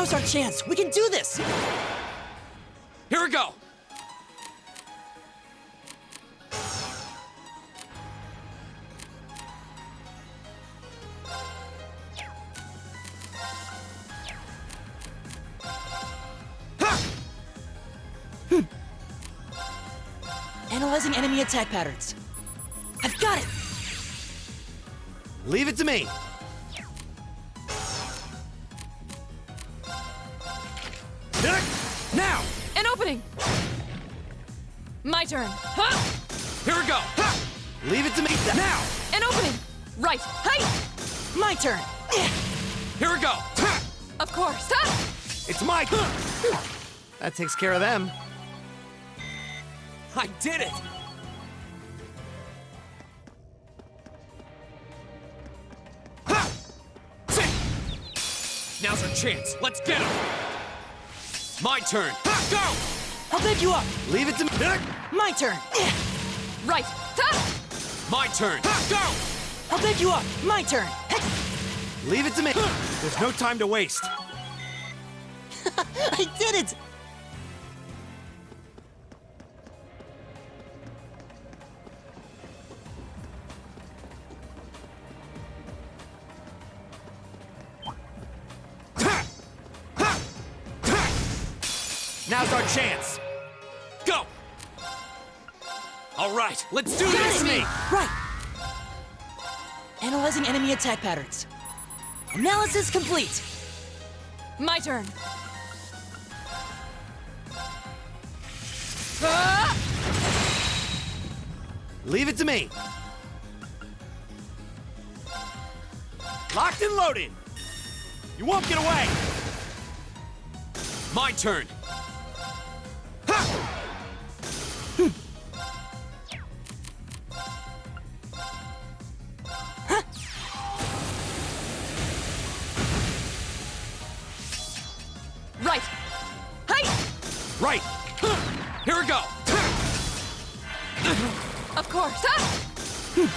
Now's our chance. We can do this. Here we go! Analyzing enemy attack patterns. I've got it! Leave it to me. Now! An opening! My turn. Huh? Here we go! Leave it to me. Now! An opening! Right. Hey! My turn! Here we go! Of course. Huh? It's my. That takes care of them. I did it! Ha! Now's our chance. Let's get him! My turn. Ha! Go! I'll bed you up! Leave it to me. My turn! Right. Huh? My turn. Ha! Go! I'll bed you up! My turn! Leave it to me. There's no time to waste. I did it! Now's our chance. Go! All right, let's do Got this! it! Right! Analyzing enemy attack patterns. Analysis complete! My turn. Leave it to me. Locked and loaded. You won't get away. My turn. Right. Hey! Right. Here we go! Of course. Huh?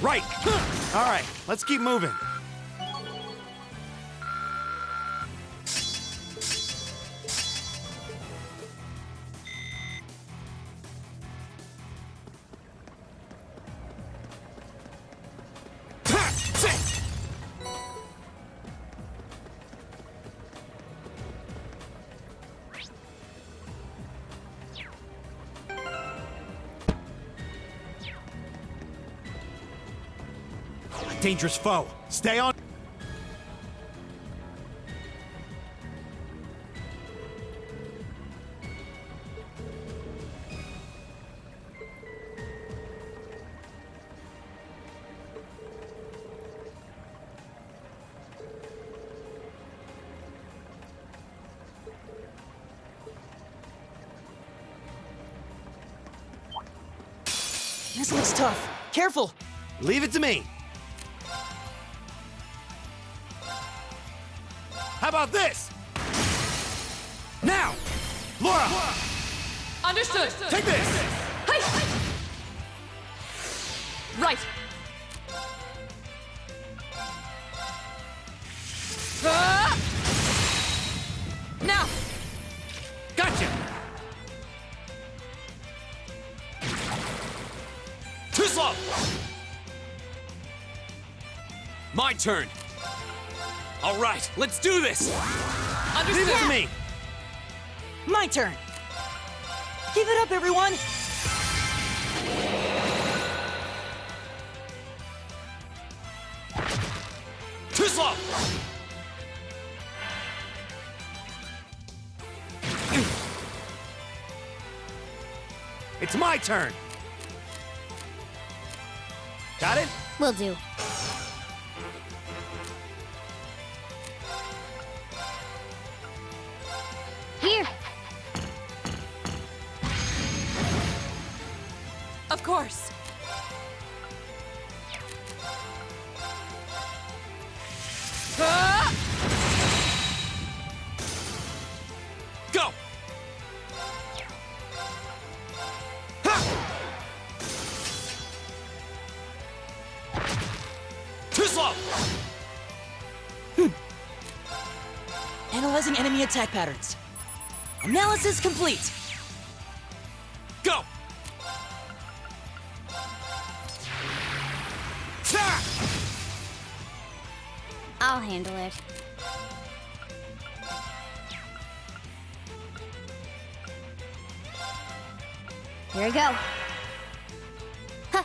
Right. All right, let's keep moving. Dangerous foe. Stay on. This looks tough. Careful! Leave it to me. How about this? Now! Laura! Understood. Take this! Hey! Right. Now. Gotcha! Too slow! My turn. All right, let's do this! Understood. Leave it to me. My turn! Give it up, everyone! Too slow! It's my turn. Got it? Will do. Here. Of course. Go! Too slow! Analyzing enemy attack patterns. Analysis complete. Go! Ta! I'll handle it. Here we go. Huh.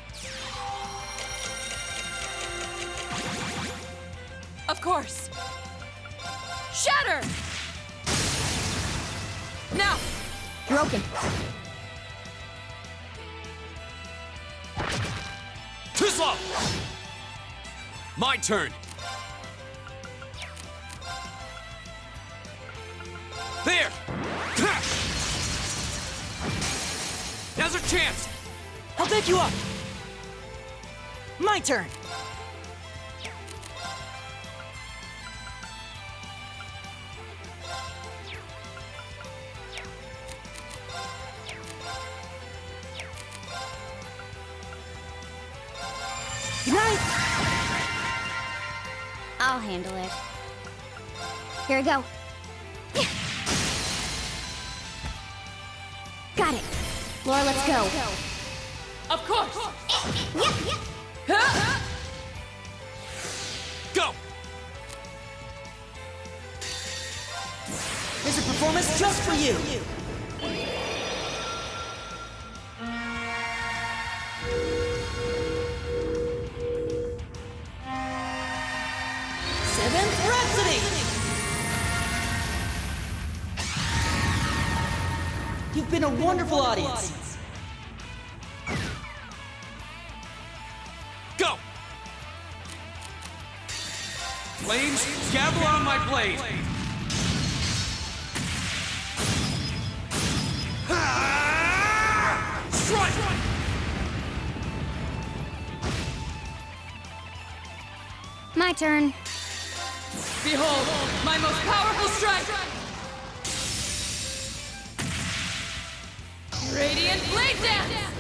Of course. Shatter! Now! Broken. Too slow! My turn! There! Ha! Now's our chance! I'll pick you up. My turn. Good night. I'll handle it. Here we go. Got it. Laura, let's go. Of course! Go! Here's a performance just for you. Seventh Rhapsody! You've been a wonderful audience. Go! Flames, gather on my blade! Ah! Strike! My turn. Behold, my most powerful strike! Radiant Blade Dance!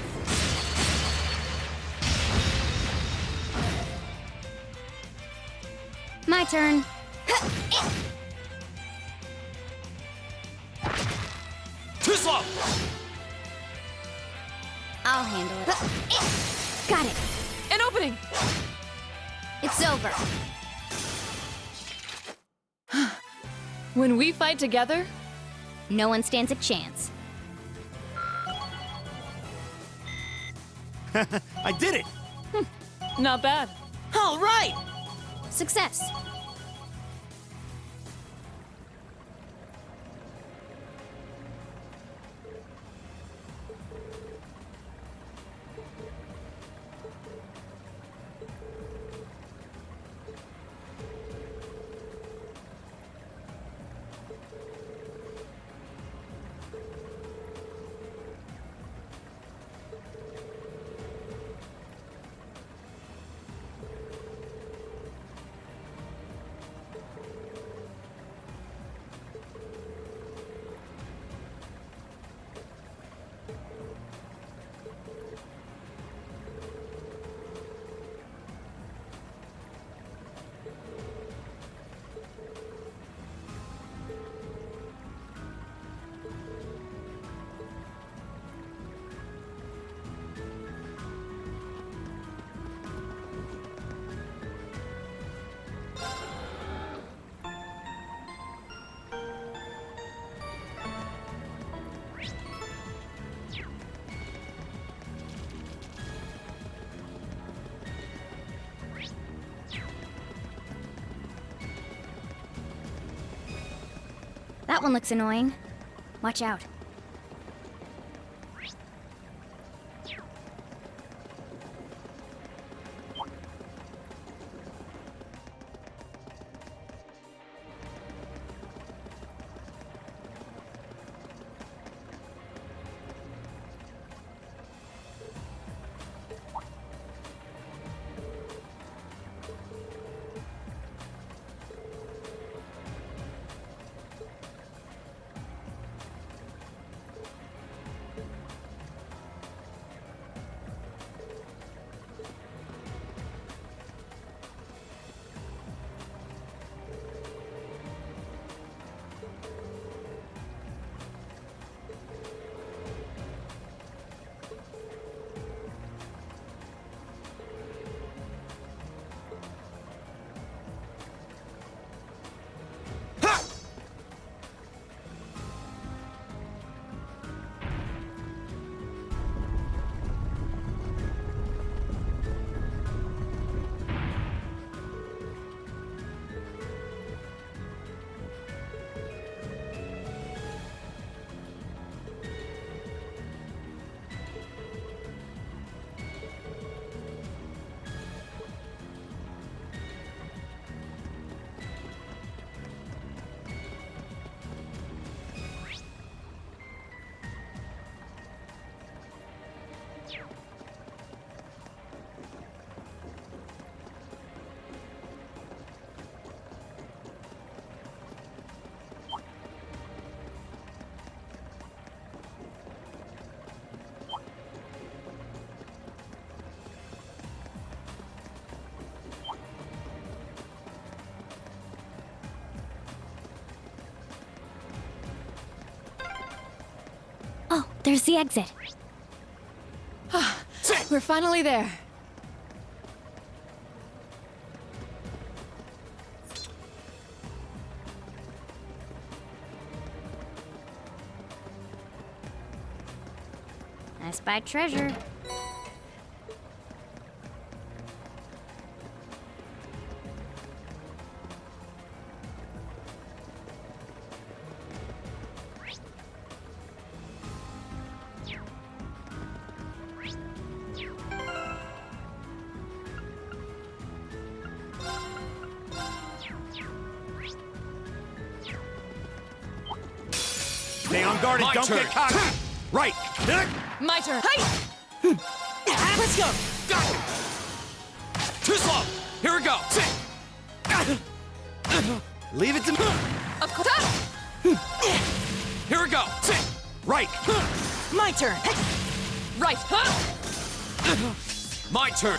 My turn. Too slow! I'll handle it. Got it. An opening! It's over. When we fight together, No one stands a chance. I did it! not bad. All right. Success. That one looks annoying. Watch out. There's the exit. We're finally there. I spy treasure. Stay on guard and My don't turn. get cocky. Right. My turn. Hi! Let's go! Got it. Too slow. Here we go. Leave it to me. Of course. Here we go. Right. My turn! Right. My turn.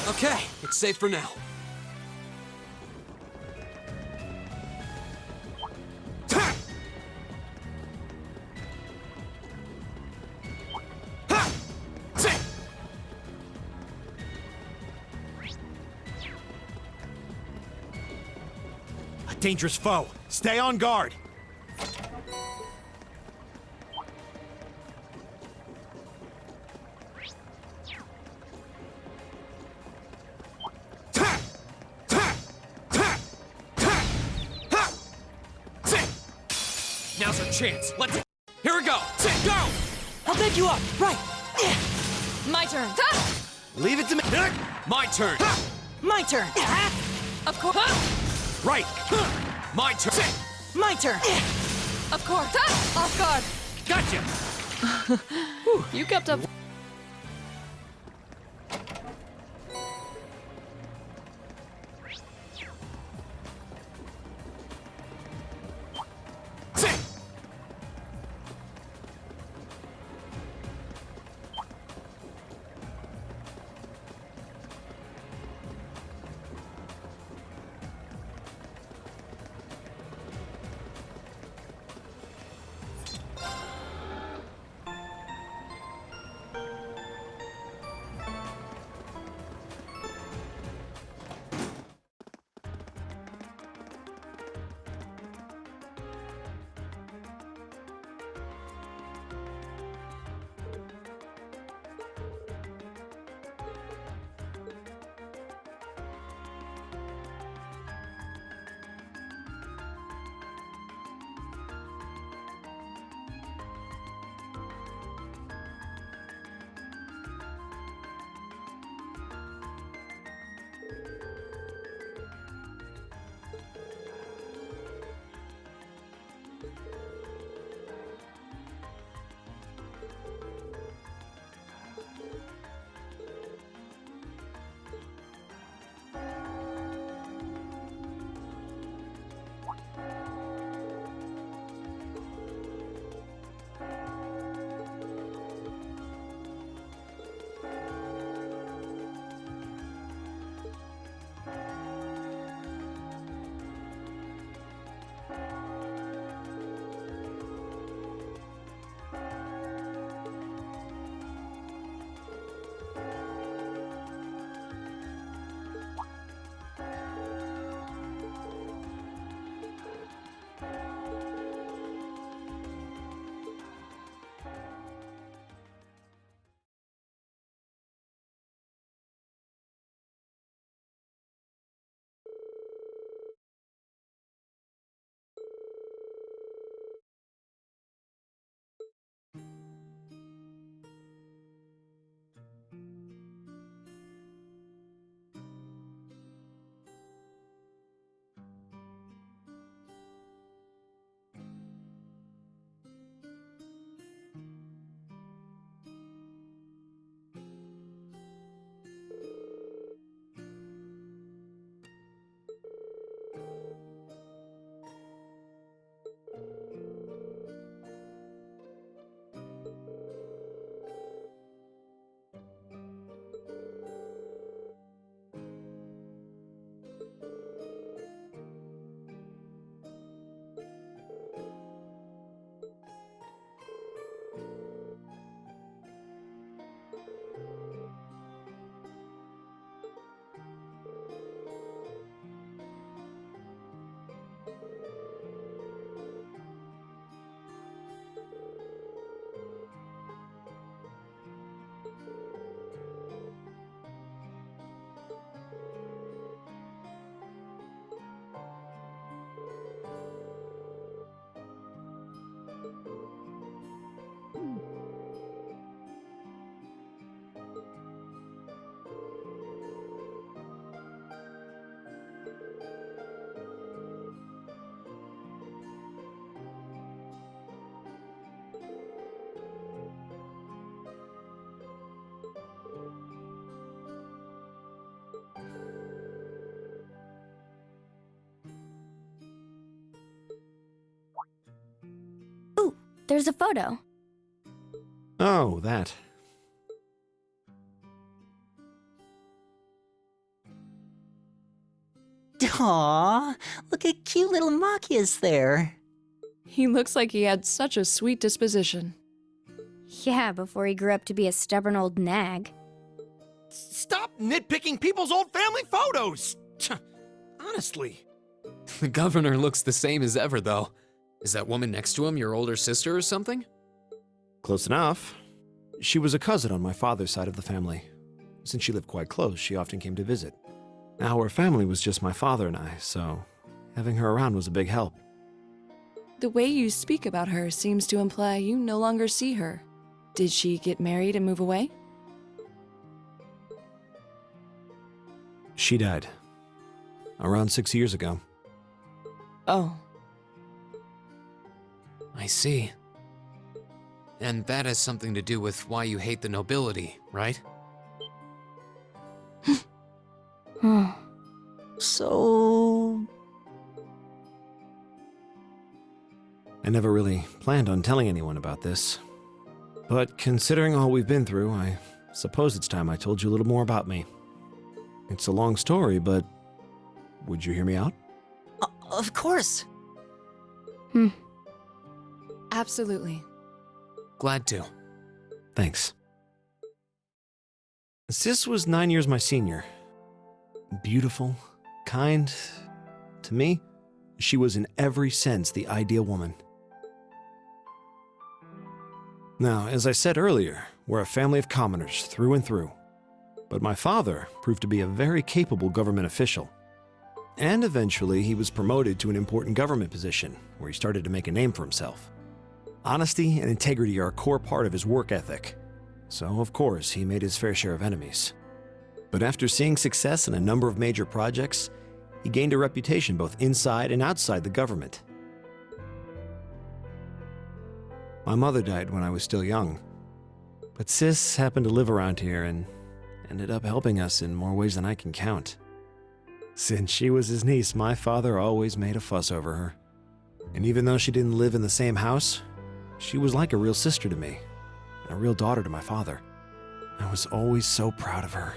Okay, it's safe for now. A dangerous foe. Stay on guard. Now's our chance. Let's. Here we go. Go. I'll pick you up! Right! My turn. Leave it to me. My turn. My turn! Of course. Right. My turn. My turn! Of course. Off guard. Gotcha. You kept up. There's a photo. Oh, that. Aw, look at cute little Machias there. He looks like he had such a sweet disposition. Yeah, before he grew up to be a stubborn old nag. Stop nitpicking people's old family photos! Honestly. The governor looks the same as ever, though. Is that woman next to him your older sister or something? Close enough. She was a cousin on my father's side of the family. Since she lived quite close, she often came to visit. Our family was just my father and I, so having her around was a big help. The way you speak about her seems to imply you no longer see her. Did she get married and move away? She died. Around 6 years ago. Oh. I see. And that has something to do with why you hate the nobility, right? So... I never really planned on telling anyone about this. But considering all we've been through, I suppose it's time I told you a little more about me. It's a long story, but would you hear me out? Of course. Absolutely. Glad to. Thanks. Sis was 9 years my senior. Beautiful, kind. To me, she was in every sense the ideal woman. Now, as I said earlier, we're a family of commoners through and through. But my father proved to be a very capable government official. And eventually, he was promoted to an important government position, where he started to make a name for himself. Honesty and integrity are a core part of his work ethic. So, of course, he made his fair share of enemies. But after seeing success in a number of major projects, he gained a reputation both inside and outside the government. My mother died when I was still young, but Sis happened to live around here and ended up helping us in more ways than I can count. Since she was his niece, my father always made a fuss over her. And even though she didn't live in the same house, she was like a real sister to me, and a real daughter to my father. I was always so proud of her.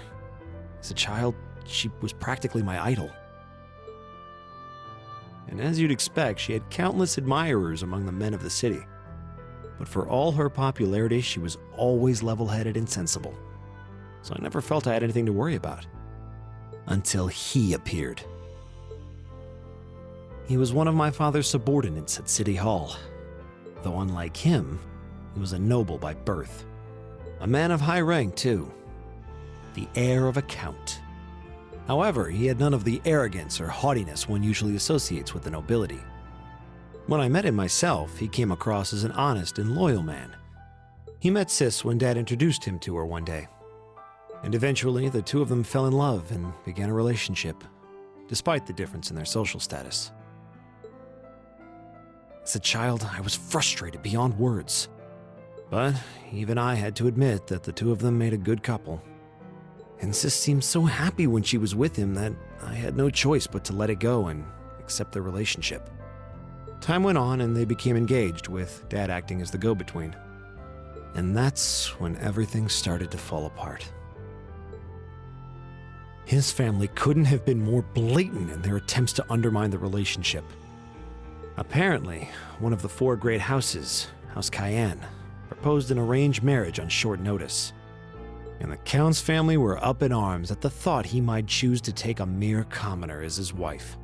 As a child, she was practically my idol. And as you'd expect, she had countless admirers among the men of the city. But for all her popularity, she was always level-headed and sensible. So I never felt I had anything to worry about. Until he appeared. He was one of my father's subordinates at City Hall. Though unlike him, he was a noble by birth. A man of high rank, too. The heir of a count. However, he had none of the arrogance or haughtiness one usually associates with the nobility. When I met him myself, he came across as an honest and loyal man. He met Sis when Dad introduced him to her one day. And eventually, the two of them fell in love and began a relationship, despite the difference in their social status. As a child, I was frustrated beyond words. But even I had to admit that the two of them made a good couple. And Sis seemed so happy when she was with him that I had no choice but to let it go and accept their relationship. Time went on and they became engaged, with Dad acting as the go-between. And that's when everything started to fall apart. His family couldn't have been more blatant in their attempts to undermine the relationship. Apparently, one of the four great houses, House Cayenne, proposed an arranged marriage on short notice. And the Count's family were up in arms at the thought he might choose to take a mere commoner as his wife.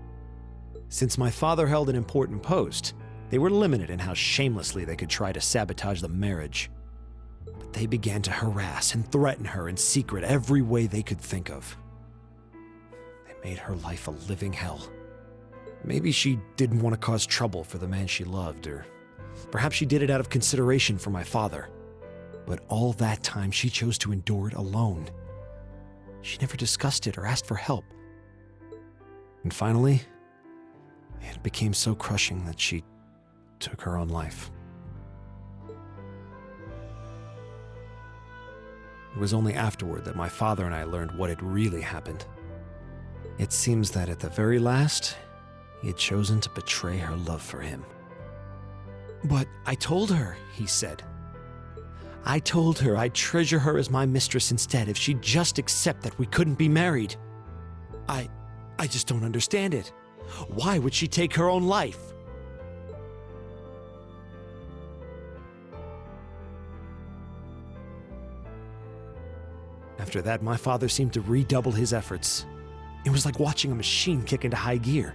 Since my father held an important post, they were limited in how shamelessly they could try to sabotage the marriage. But they began to harass and threaten her in secret every way they could think of. They made her life a living hell. Maybe she didn't want to cause trouble for the man she loved, or perhaps she did it out of consideration for my father. But all that time, she chose to endure it alone. She never discussed it or asked for help. And finally, it became so crushing that she took her own life. It was only afterward that my father and I learned what had really happened. It seems that at the very last, he had chosen to betray her love for him. But I told her, he said. I told her I'd treasure her as my mistress instead if she'd just accept that we couldn't be married. I just don't understand it. Why would she take her own life? After that, my father seemed to redouble his efforts. It was like watching a machine kick into high gear.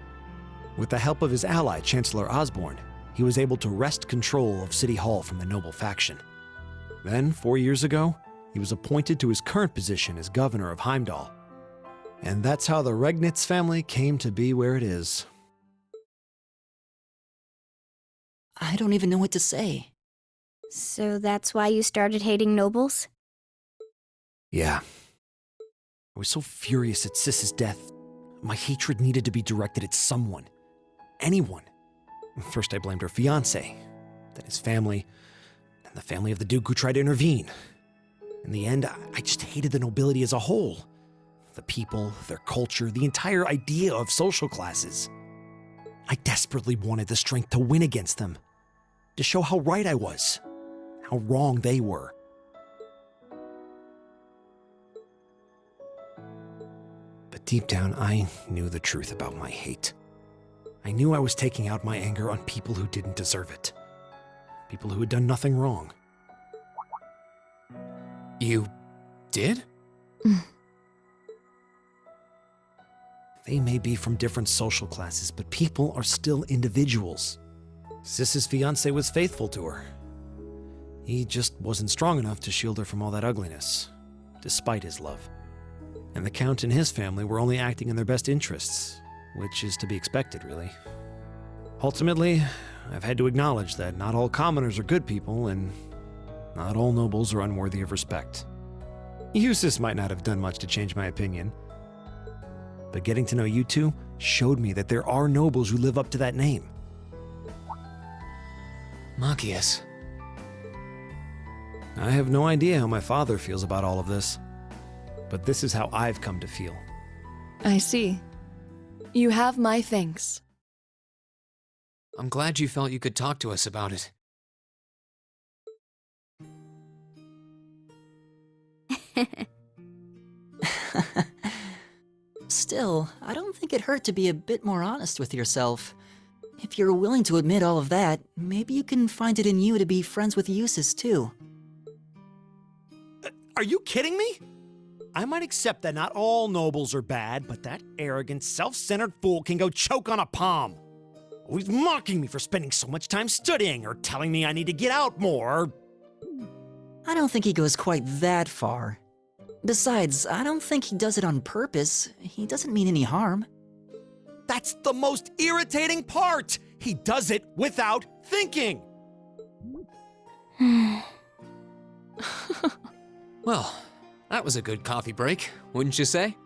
With the help of his ally, Chancellor Osborne, he was able to wrest control of City Hall from the noble faction. Then, 4 years ago, he was appointed to his current position as governor of Heimdall. And that's how the Regnitz family came to be where it is. I don't even know what to say. So that's why you started hating nobles? Yeah. I was so furious at Sis's death. My hatred needed to be directed at someone. Anyone. First I blamed her fiancé, then his family, and the family of the Duke who tried to intervene. In the end, I just hated the nobility as a whole. The people, their culture, the entire idea of social classes. I desperately wanted the strength to win against them, to show how right I was, how wrong they were. But deep down, I knew the truth about my hate. I knew I was taking out my anger on people who didn't deserve it. People who had done nothing wrong. You did? They may be from different social classes, but people are still individuals. Sis's fiancé was faithful to her. He just wasn't strong enough to shield her from all that ugliness, despite his love. And the Count and his family were only acting in their best interests, which is to be expected, really. Ultimately, I've had to acknowledge that not all commoners are good people, and not all nobles are unworthy of respect. Eustace might not have done much to change my opinion, but getting to know you two showed me that there are nobles who live up to that name. Machias. I have no idea how my father feels about all of this, but this is how I've come to feel. I see. You have my thanks. I'm glad you felt you could talk to us about it. Still, I don't think it hurt to be a bit more honest with yourself. If you're willing to admit all of that, maybe you can find it in you to be friends with Eustace too. Are you kidding me? I might accept that not all nobles are bad, but that arrogant, self-centered fool can go choke on a palm. Always mocking me for spending so much time studying, or telling me I need to get out more. I don't think he goes quite that far. Besides, I don't think he does it on purpose. He doesn't mean any harm. That's the most irritating part! He does it without thinking! Well, that was a good coffee break, wouldn't you say?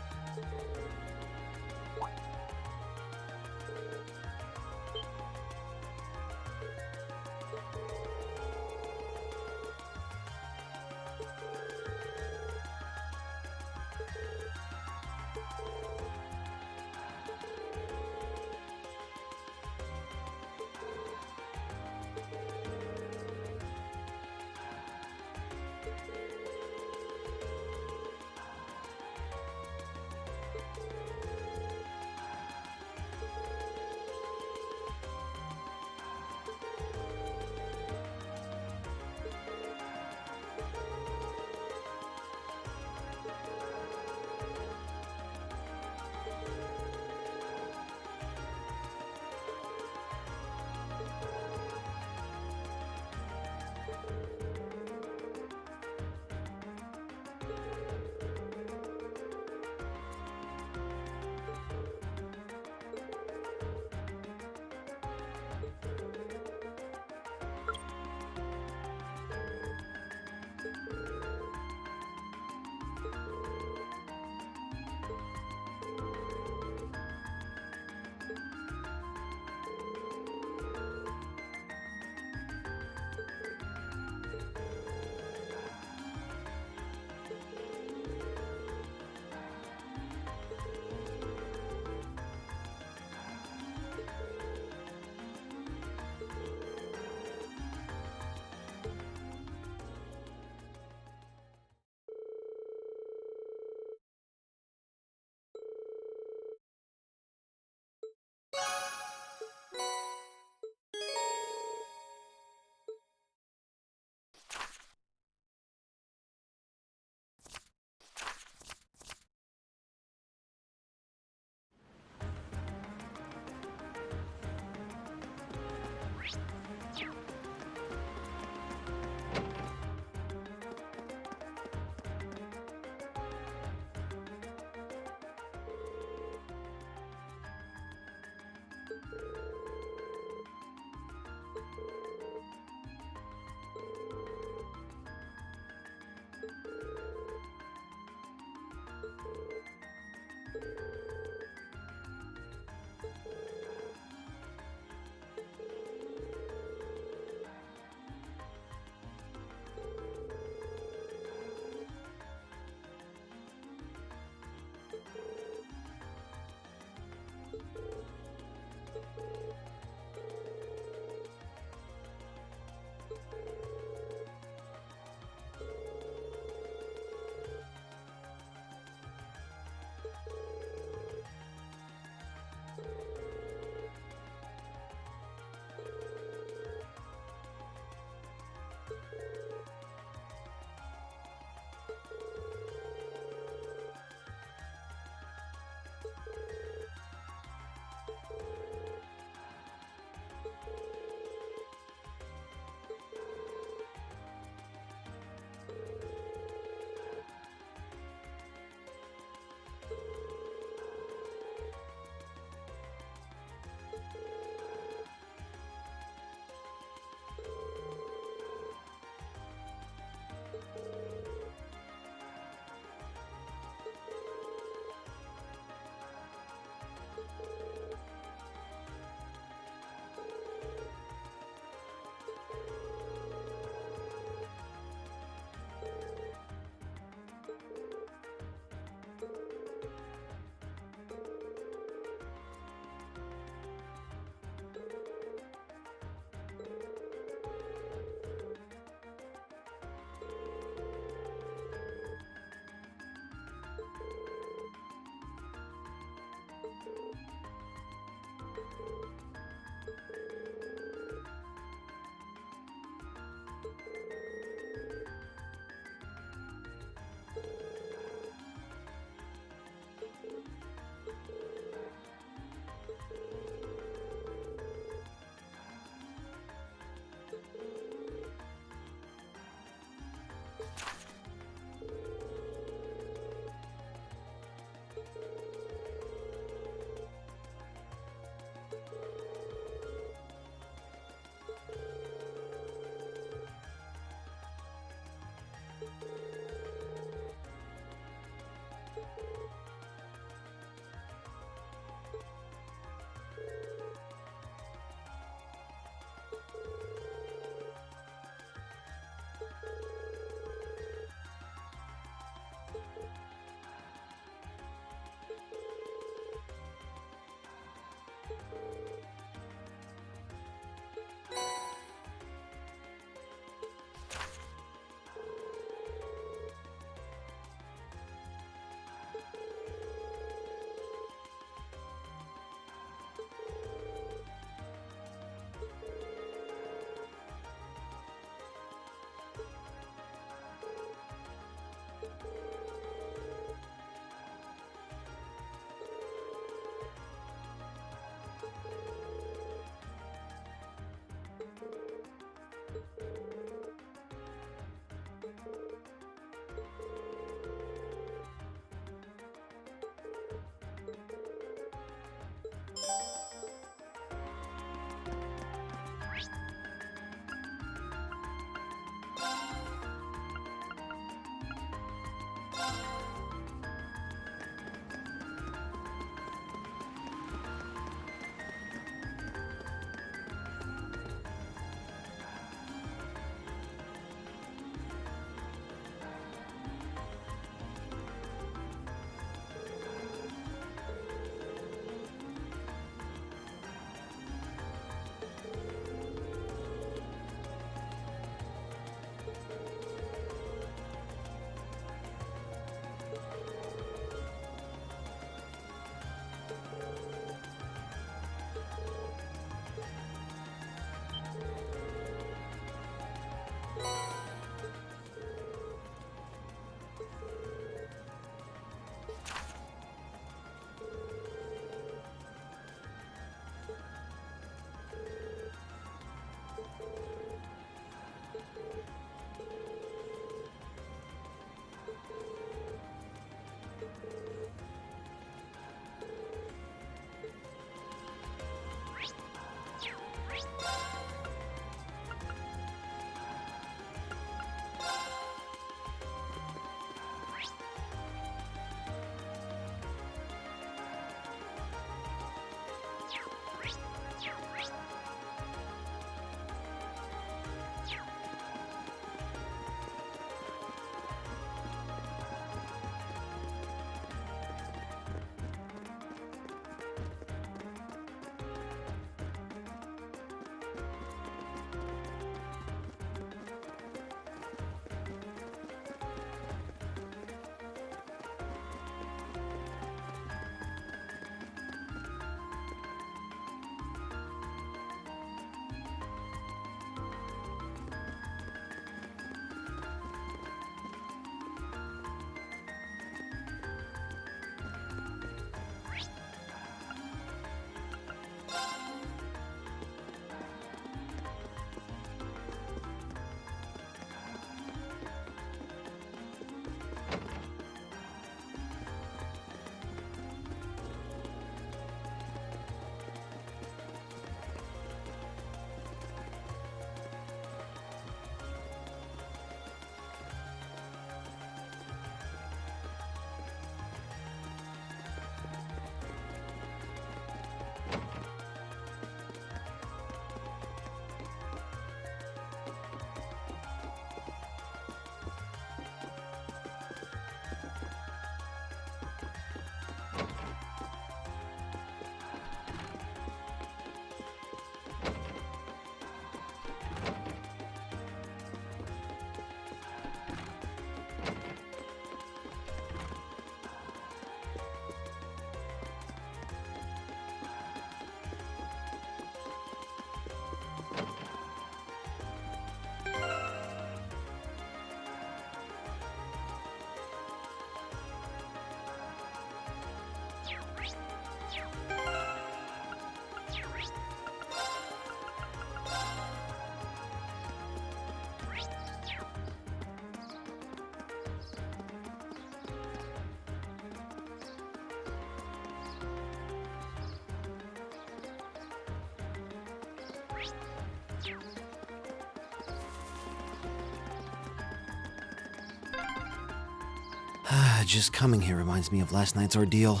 Just coming here reminds me of last night's ordeal.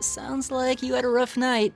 Sounds like you had a rough night.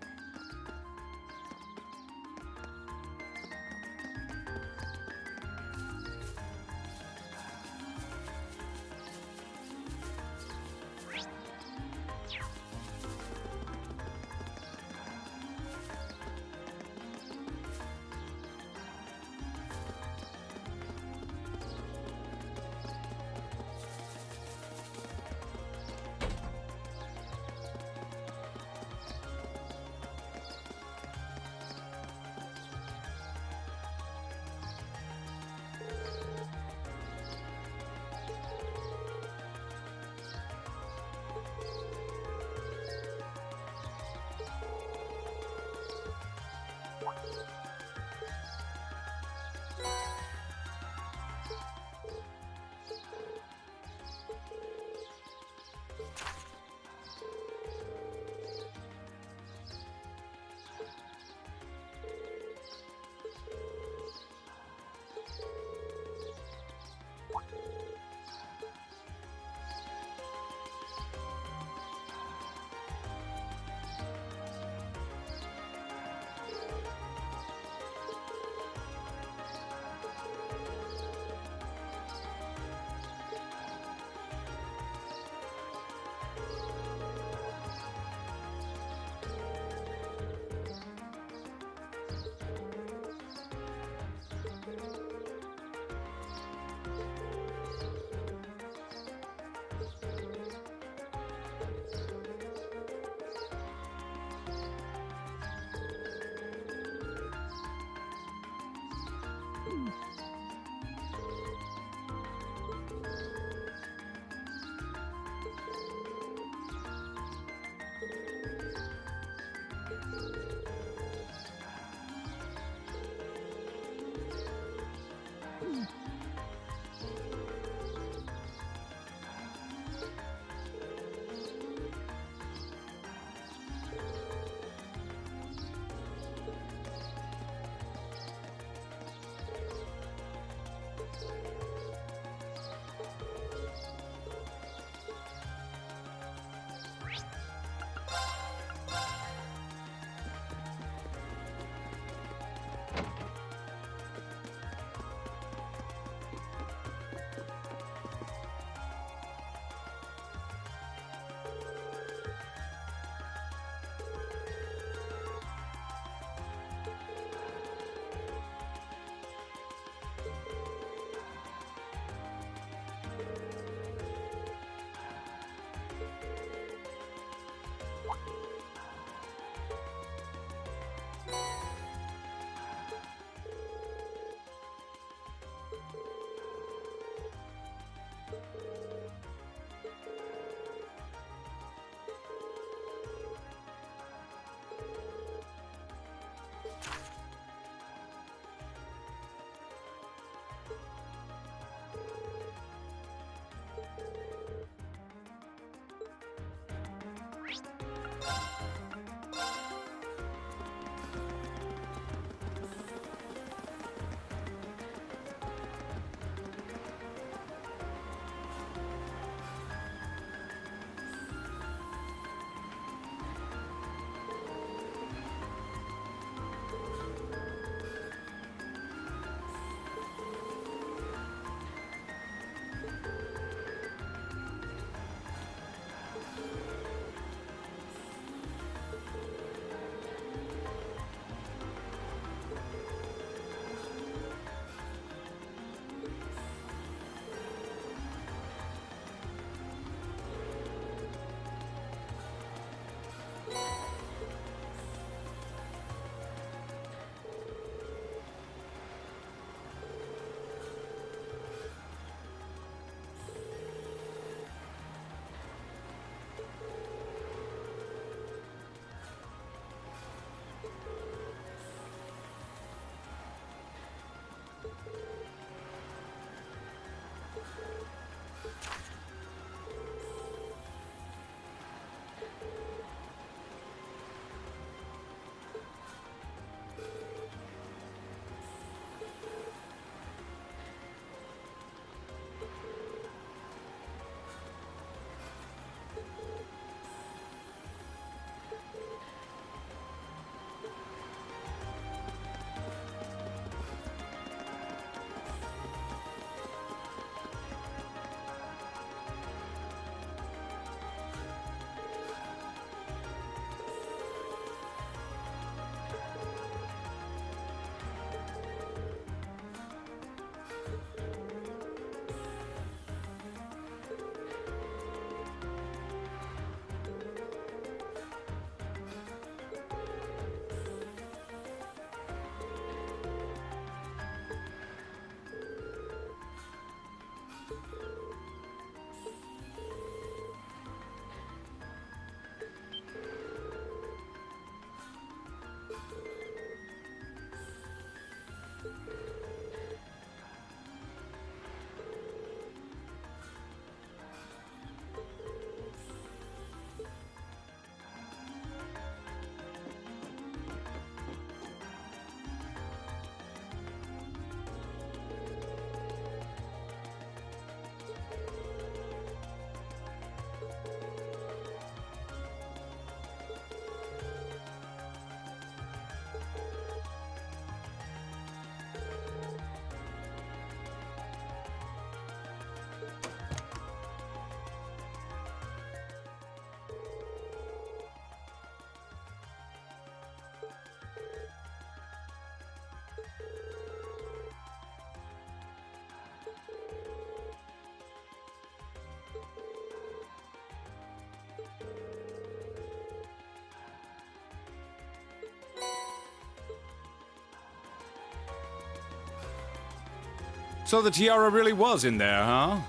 So the tiara really was in there, huh?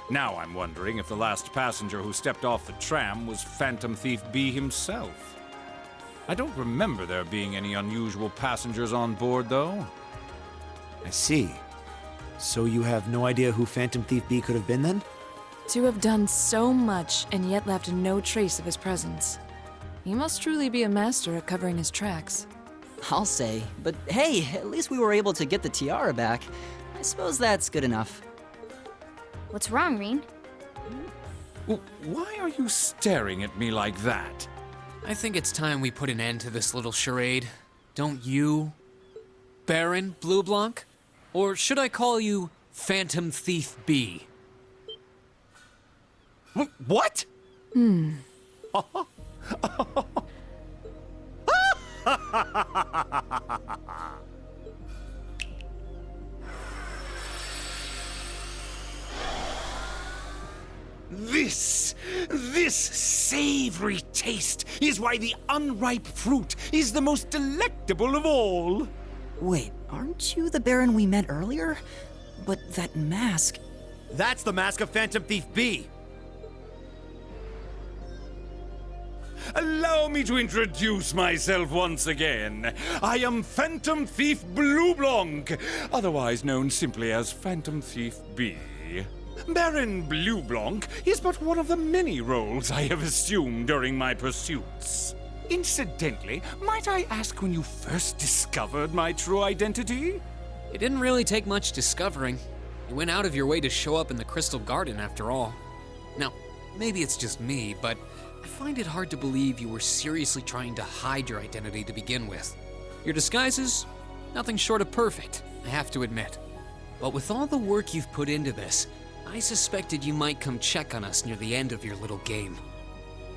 Now I'm wondering if the last passenger who stepped off the tram was Phantom Thief B himself. I don't remember there being any unusual passengers on board, though. I see. So you have no idea who Phantom Thief B could have been then? To have done so much and yet left no trace of his presence. He must truly be a master at covering his tracks. I'll say. But hey, at least we were able to get the tiara back. I suppose that's good enough. What's wrong, Reen? Why are you staring at me like that? I think it's time we put an end to this little charade. Don't you, Baron Blue Blanc? Or should I call you Phantom Thief B? What? This savory taste is why the unripe fruit is the most delectable of all. Wait, aren't you the Baron we met earlier? But that mask... That's the mask of Phantom Thief B! Allow me to introduce myself once again. I am Phantom Thief Blue Blanc, otherwise known simply as Phantom Thief B. Baron Blue Blanc is but one of the many roles I have assumed during my pursuits. Incidentally, might I ask when you first discovered my true identity? It didn't really take much discovering. You went out of your way to show up in the Crystal Garden after all. Now, maybe it's just me, but I find it hard to believe you were seriously trying to hide your identity to begin with. Your disguises? Nothing short of perfect, I have to admit. But with all the work you've put into this, I suspected you might come check on us near the end of your little game.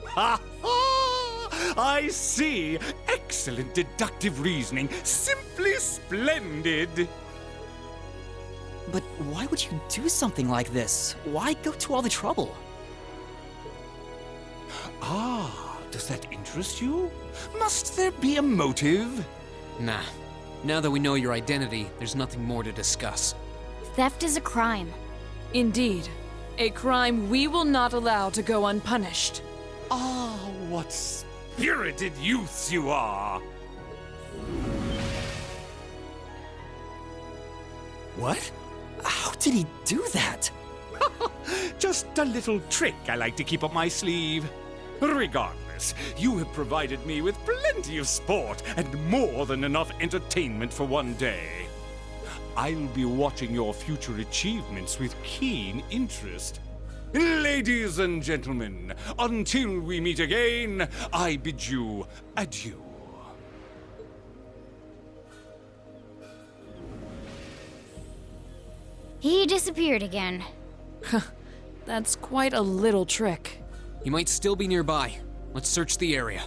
Ha ha! I see! Excellent deductive reasoning. Simply splendid! But why would you do something like this? Why go to all the trouble? Ah, does that interest you? Must there be a motive? Nah. Now that we know your identity, there's nothing more to discuss. Theft is a crime. Indeed, a crime we will not allow to go unpunished. Ah, what spirited youths you are! What? How did he do that? Just a little trick I like to keep up my sleeve. Regardless, you have provided me with plenty of sport and more than enough entertainment for one day. I'll be watching your future achievements with keen interest. Ladies and gentlemen, until we meet again, I bid you adieu. He disappeared again. That's quite a little trick. He might still be nearby. Let's search the area.